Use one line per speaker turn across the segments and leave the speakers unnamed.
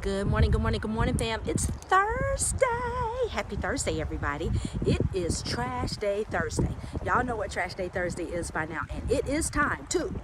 Good morning, good morning, good morning, fam. It's Thursday. Happy Thursday, everybody. It is Trash Day Thursday. Y'all know what Trash Day Thursday is by now, and it is time to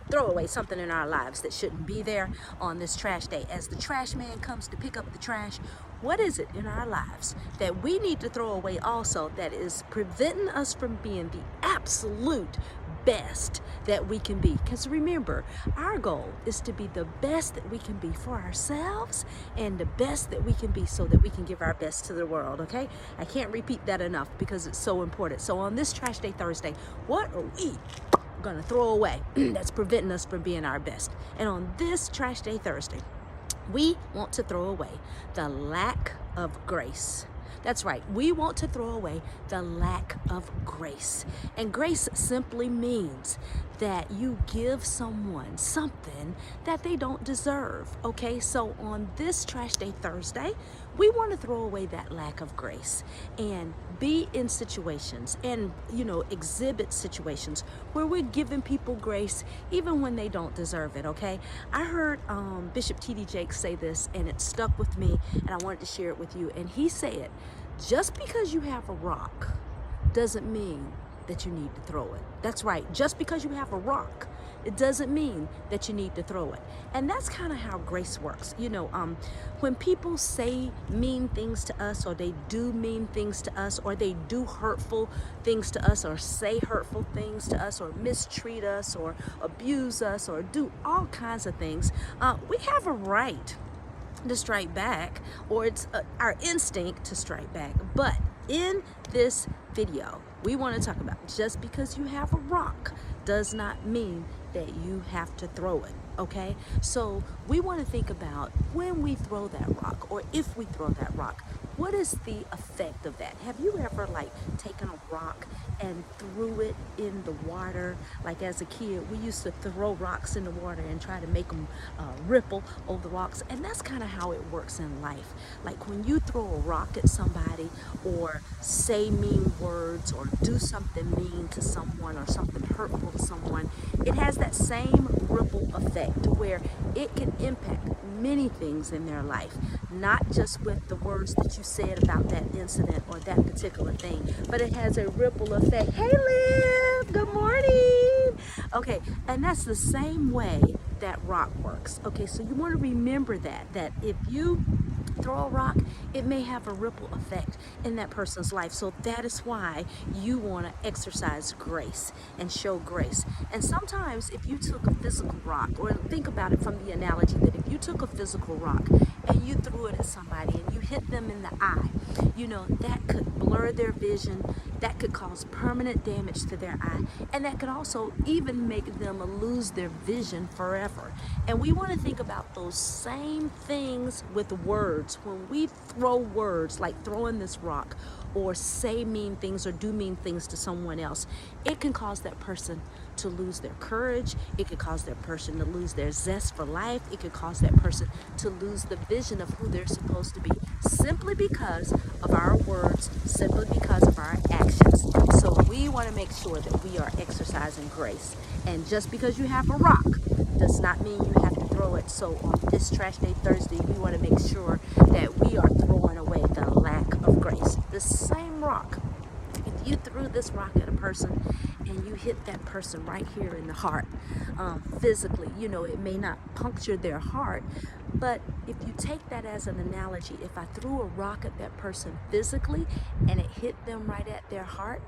throw away something in our lives that shouldn't be there on this trash day. As the trash man comes to pick up the trash, what is it in our lives that we need to throw away also that is preventing us from being the absolute best that we can be? Because remember, our goal is to be the best that we can be for ourselves and the best that we can be so that we can give our best to the world, okay? I can't repeat that enough because it's so important. So on this Trash Day Thursday, what are we gonna throw away that's preventing us from being our best? And on this Trash Day Thursday, we want to throw away the lack of grace. That's right, we want to throw away the lack of grace. And grace simply means that you give someone something that they don't deserve, okay? So on this Trash Day Thursday, we want to throw away that lack of grace and be in situations and, exhibit situations where we're giving people grace even when they don't deserve it, okay? I heard Bishop T.D. Jakes say this, and it stuck with me, and I wanted to share it with you. And he said, just because you have a rock doesn't mean that you need to throw it. That's right. Just because you have a rock, it doesn't mean that you need to throw it. And that's kind of how grace works. When people say mean things to us, or they do mean things to us, or they do hurtful things to us, or say hurtful things to us, or mistreat us, or abuse us, or do all kinds of things, we have a right to strike back, or it's our instinct to strike back. But in this video, we want to talk about just because you have a rock does not mean that you have to throw it, okay? So we want to think about when we throw that rock, or if we throw that rock, what is the effect of that? Have you ever taken a rock and threw it in the water? Like as a kid, we used to throw rocks in the water and try to make them ripple over the rocks. And that's kind of how it works in life. Like when you throw a rock at somebody, or say mean words, or do something mean to someone, or something hurtful to someone, it has that same ripple effect where it can impact many things in their life, not just with the words that you said about that incident or that particular thing, but it has a ripple effect. Hey Liv, good morning. Okay, and that's the same way that rock works. Okay, so you want to remember that if you throw a rock, it may have a ripple effect in that person's life. So that is why you want to exercise grace and show grace. And sometimes if you took a physical rock, or think about it from the analogy that if you took a physical rock and you threw it at somebody and you hit them in the eye, that could blur their vision, that could cause permanent damage to their eye, and that could also even make them lose their vision forever. And we want to think about those same things with words. When we throw words, like throwing this rock, or say mean things, or do mean things to someone else, it can cause that person to lose their courage. It could cause that person to lose their zest for life. It could cause that person to lose the vision of who they're supposed to be, simply because of our words, simply because of our actions. So we want to make sure that we are exercising grace. And just because you have a rock does not mean you have to throw it. So on this Trash Day Thursday, we want to make sure that we are throwing away the lack of grace. The same rock, if you threw this rock at a person and you hit that person right here in the heart, physically, it may not puncture their heart, but if you take that as an analogy, if I threw a rock at that person physically and it hit them right at their heart,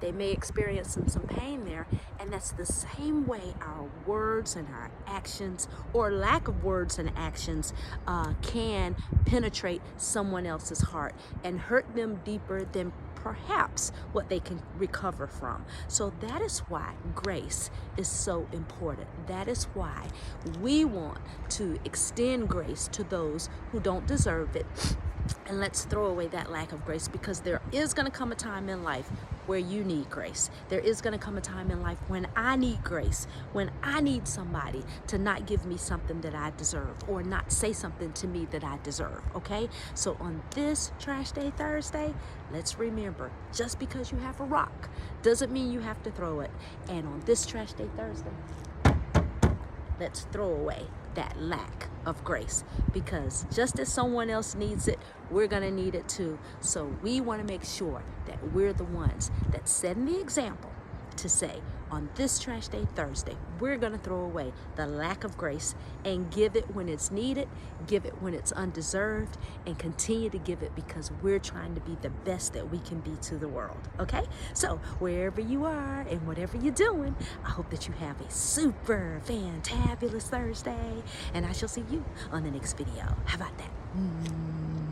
they may experience some pain there. And that's the same way our words and our actions, or lack of words and actions, can penetrate someone else's heart and hurt them deeper than perhaps what they can recover from. So that is why grace is so important. That is why we want to extend grace to those who don't deserve it. And let's throw away that lack of grace, because there is going to come a time in life where you need grace. There is going to come a time in life when I need grace, when I need somebody to not give me something that I deserve, or not say something to me that I deserve, okay? So on this Trash Day Thursday, let's remember, just because you have a rock doesn't mean you have to throw it. And on this Trash Day Thursday, let's throw away that lack of grace, because just as someone else needs it, we're going to need it too. So we want to make sure that we're the ones that setting the example to say, on this Trash Day Thursday, we're going to throw away the lack of grace and give it when it's needed, give it when it's undeserved, and continue to give it because we're trying to be the best that we can be to the world. Okay? So wherever you are and whatever you're doing, I hope that you have a super fantabulous Thursday, and I shall see you on the next video. How about that?